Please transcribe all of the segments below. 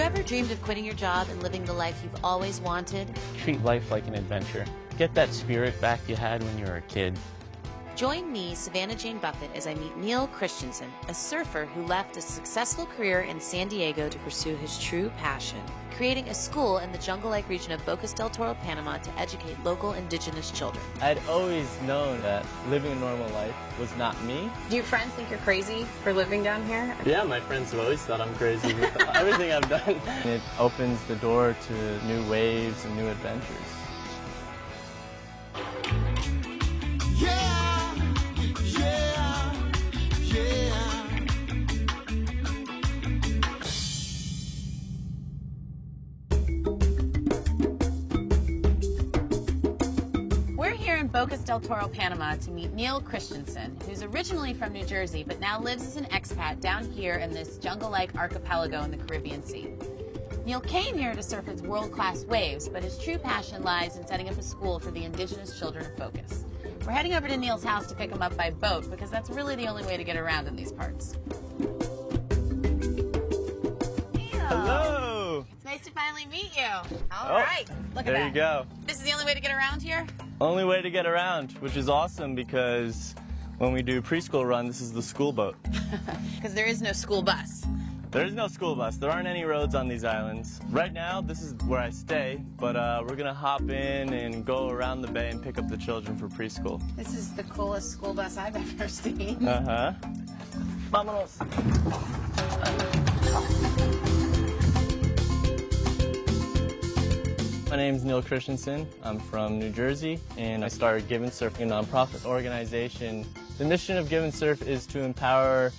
ever dreamed of quitting your job and living the life you've always wanted? Treat life like an adventure. Get that spirit back you had when you were a kid. Join me, Savannah Jane Buffett, as I meet Neil Christensen, a surfer who left a successful career in San Diego to pursue his true passion, creating a school in the jungle-like region of Bocas del Toro, Panama, to educate local indigenous children. I'd always known that living a normal life was not me. Do your friends think you're crazy for living down here? Yeah, my friends have always thought I'm crazy with everything I've done. It opens the door to new waves and new adventures. Bocas del Toro, Panama, to meet Neil Christensen, who's originally from New Jersey but now lives as an expat down here in this jungle-like archipelago in the Caribbean Sea. Neil came here to surf his world-class waves, but his true passion lies in setting up a school for the indigenous children of Bocas. We're heading over to Neil's house to pick him up by boat because that's really the only way to get around in these parts. Neil. Hello! It's nice to finally meet you. All right, look at that. There you go. This is the only way to get around here? Only way to get around, which is awesome because when we do preschool run, this is the school boat. Because there is no school bus. There is no school bus. There aren't any roads on these islands. Right now, this is where I stay, but we're going to hop in and go around the bay and pick up the children for preschool. This is the coolest school bus I've ever seen. Uh-huh. Vámonos. My name's Neil Christensen. I'm from New Jersey, and I started GiveandSurf, a nonprofit organization. The mission of GiveandSurf is to empower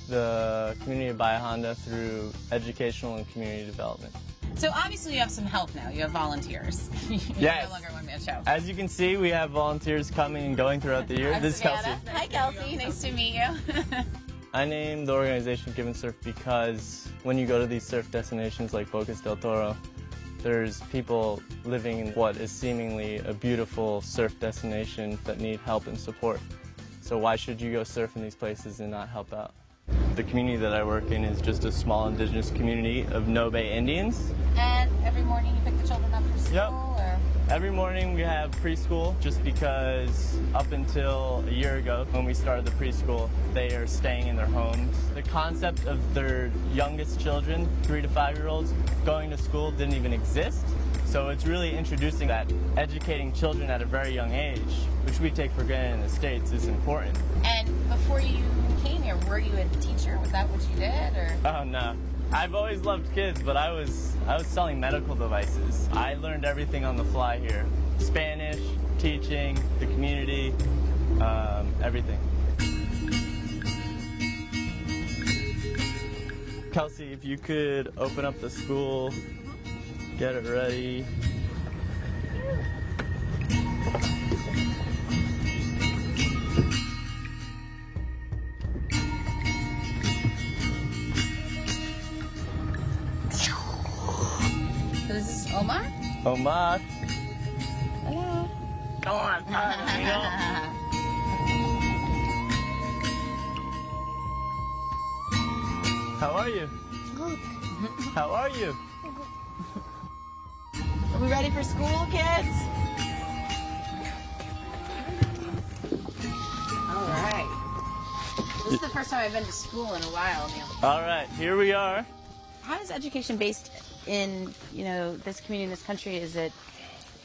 the community of Bahia Honda through educational and community development. So obviously you have some help now. You have volunteers. Yes. No longer a one-man show. As you can see, we have volunteers coming and going throughout the year. This is Kelsey. Hi, Kelsey. Nice to meet you. I named the organization GiveandSurf because when you go to these surf destinations like Bocas del Toro, there's people living in what is seemingly a beautiful surf destination that need help and support. So why should you go surf in these places and not help out? The community that I work in is just a small indigenous community of Nobe Indians. And every morning you pick the children up for school? Yep. Or? Every morning we have preschool just because up until a year ago when we started the preschool, they are staying in their homes. The concept of their youngest children, 3 to 5-year-olds, going to school didn't even exist. So it's really introducing that educating children at a very young age, which we take for granted in the States, is important. And before you came here, were you a teacher? Was that what you did? Or? Oh, no. I've always loved kids, but I was selling medical devices. I learned everything on the fly here. Spanish, teaching, the community, everything. Kelsey, if you could open up the school, get it ready. So this is Omar? Omar. Hello. Come on, How are you? Good. How are you? Are we ready for school, kids? All right. This is the first time I've been to school in a while, Neil. All right, here we are. How is education based in, this community, in this country? Is it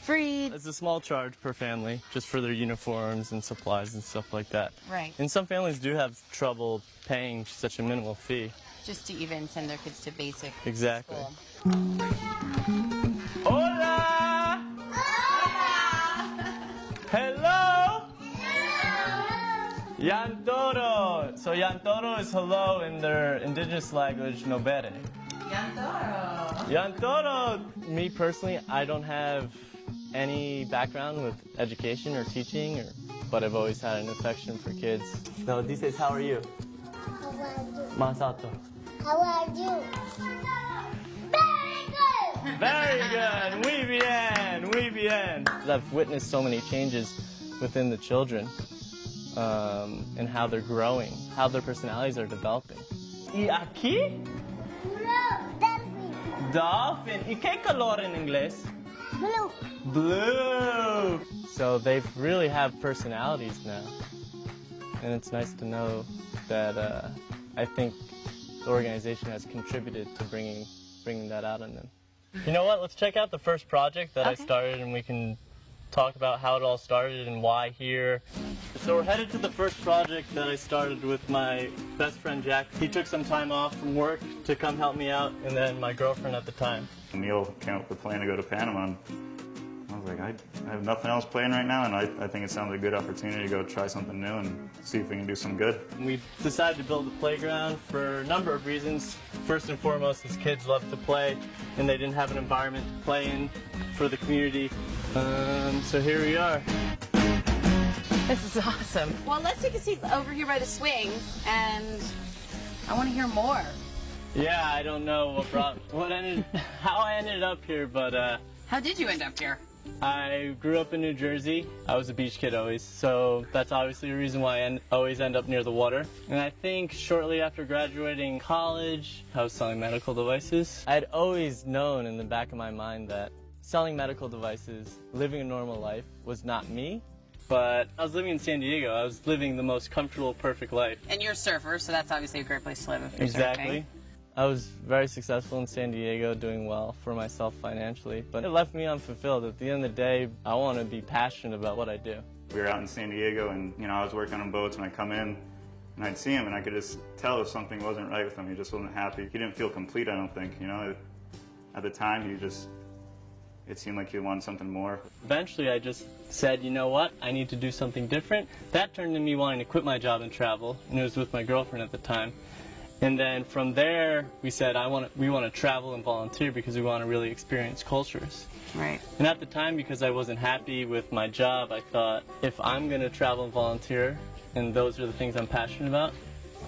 free? It's a small charge per family, just for their uniforms and supplies and stuff like that. Right. And some families do have trouble paying such a minimal fee. Just to even send their kids to basic Exactly. school. Hola! Hola! Hello! Yantoro! So Yantoro is hello in their indigenous language, Nobere. Yantoro! Yantoro! Me personally, I don't have any background with education or teaching, but I've always had an affection for kids. No, dices, how are you? How are you? Masato. How are you? Very good! Very good! Muy bien! Muy bien! I've witnessed so many changes within the children and how they're growing, how their personalities are developing. Y aquí? Dolphin. ¿Y qué color en inglés? Blue. Blue. So they really have personalities now. And it's nice to know that I think the organization has contributed to bringing that out in them. You know what? Let's check out the first project that I started, and we can talk about how it all started and why here. So we're headed to the first project that I started with my best friend Jack. He took some time off from work to come help me out, and then my girlfriend at the time. Neil came up with the plan to go to Panama, and I was like, I have nothing else planned right now, and I think it sounds like a good opportunity to go try something new and see if we can do some good. We decided to build a playground for a number of reasons. First and foremost, is kids love to play, and they didn't have an environment to play in for the community. So here we are. This is awesome. Well, let's take a seat over here by the swings, and I want to hear more. Yeah, I don't know how I ended up here, but How did you end up here? I grew up in New Jersey. I was a beach kid always, so that's obviously a reason why I always end up near the water. And I think shortly after graduating college, I was selling medical devices. I'd always known in the back of my mind that selling medical devices, living a normal life, was not me. But I was living in San Diego. I was living the most comfortable, perfect life. And you're a surfer, so that's obviously a great place to live if you're Exactly. surfing. I was very successful in San Diego, doing well for myself financially, but it left me unfulfilled. At the end of the day, I want to be passionate about what I do. We were out in San Diego, and I was working on boats, and I'd come in, and I'd see him, and I could just tell if something wasn't right with him. He just wasn't happy. He didn't feel complete, I don't think. At the time, it seemed like he wanted something more. Eventually, I just said, you know what, I need to do something different. That turned into me wanting to quit my job and travel, and it was with my girlfriend at the time. And then from there, we said, we want to travel and volunteer because we want to really experience cultures. Right. And at the time, because I wasn't happy with my job, I thought, if I'm going to travel and volunteer, and those are the things I'm passionate about,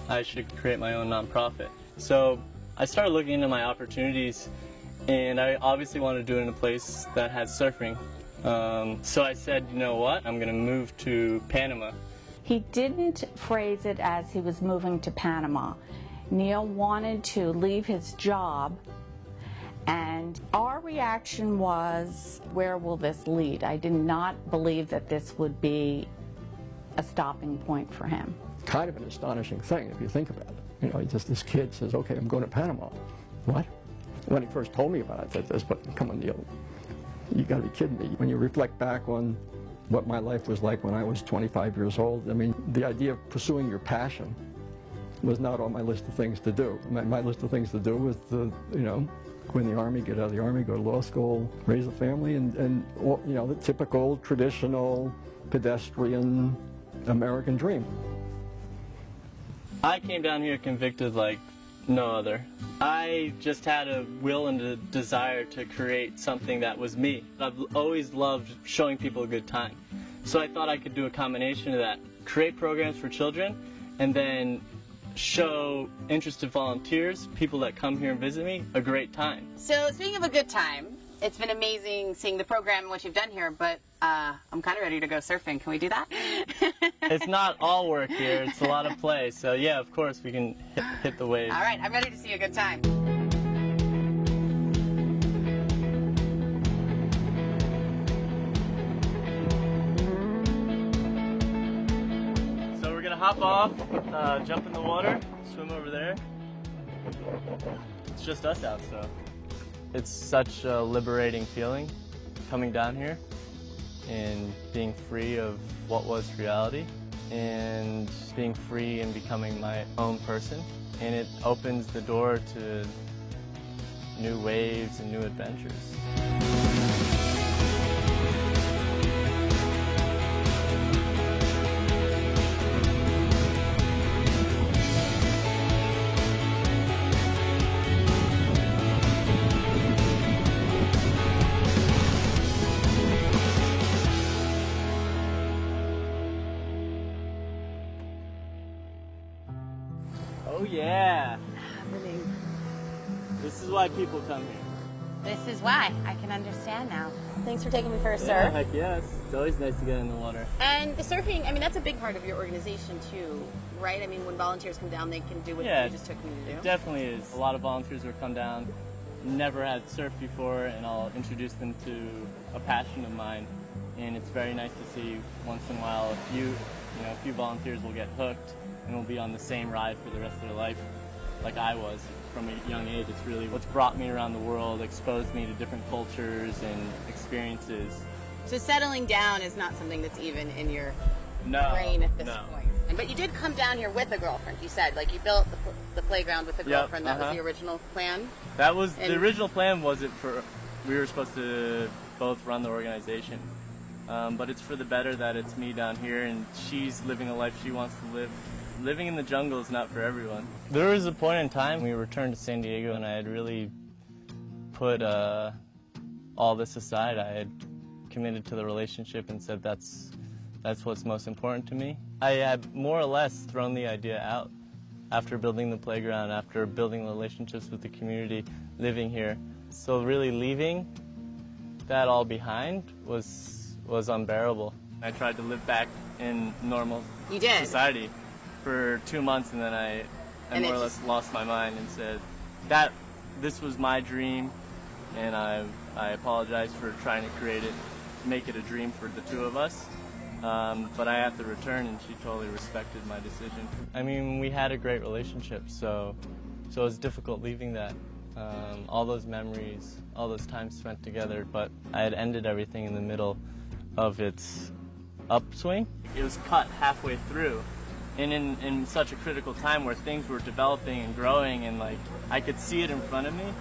I should create my own nonprofit. So I started looking into my opportunities, and I obviously wanted to do it in a place that had surfing. So I said, you know what, I'm going to move to Panama. He didn't phrase it as he was moving to Panama. Neil wanted to leave his job, and our reaction was, where will this lead? I did not believe that this would be a stopping point for him. Kind of an astonishing thing if you think about it. Just this kid says, okay, I'm going to Panama. What? When he first told me about it, I said, but come on, Neil, you got to be kidding me. When you reflect back on what my life was like when I was 25 years old, I mean, the idea of pursuing your passion was not on my list of things to do. My list of things to do was to, go in the Army, get out of the Army, go to law school, raise a family, and the typical, traditional, pedestrian American dream. I came down here convicted like no other. I just had a will and a desire to create something that was me. I've always loved showing people a good time. So I thought I could do a combination of that. Create programs for children, and then show interested volunteers, people that come here and visit me, a great time. So speaking of a good time, it's been amazing seeing the program and what you've done here, but I'm kind of ready to go surfing. Can we do that? It's not all work here. It's a lot of play. So yeah, of course, we can hit the waves. All right, I'm ready to see a good time. So we're going to hop off, jump in the water, swim over there. It's just us out, so. It's such a liberating feeling coming down here and being free of what was reality and being free and becoming my own person. And it opens the door to new waves and new adventures. Oh yeah! This is why people come here. This is why. I can understand now. Thanks for taking me for a Yeah, surf. heck yes. It's always nice to get in the water. And the surfing, I mean, that's a big part of your organization too, right? I mean, when volunteers come down, they can do what Yeah, you just took me to do. It definitely is. A lot of volunteers will come down never had surfed before, and I'll introduce them to a passion of mine. And it's very nice to see once in a while a few volunteers will get hooked and will be on the same ride for the rest of their life, like I was from a young age. It's really what's brought me around the world, exposed me to different cultures and experiences. So settling down is not something that's even in your No, brain at this no. point. But you did come down here with a girlfriend, you said. Like, you built the playground with a girlfriend. That was the original plan? That was, the original plan wasn't for, we were supposed to both run the organization. But it's for the better that it's me down here and she's living a life she wants to live. Living in the jungle is not for everyone. There was a point in time we returned to San Diego and I had really put all this aside. I had committed to the relationship and said that's what's most important to me. I had more or less thrown the idea out after building the playground, after building relationships with the community, living here. So really leaving that all behind was unbearable. I tried to live back in normal society for 2 months, and then I more or less lost my mind and said that this was my dream, and I apologize for trying to make it a dream for the two of us. But I had to return, and she totally respected my decision. I mean, we had a great relationship, so it was difficult leaving that. All those memories, all those times spent together, but I had ended everything in the middle of its upswing. It was cut halfway through, and in such a critical time where things were developing and growing, and like I could see it in front of me,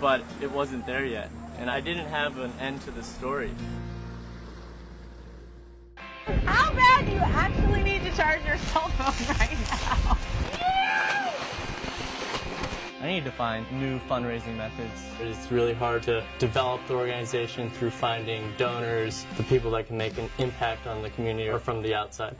but it wasn't there yet, and I didn't have an end to the story. How bad do you actually need to charge your cell phone right now? I need to find new fundraising methods. It's really hard to develop the organization through finding donors, the people that can make an impact on the community or from the outside.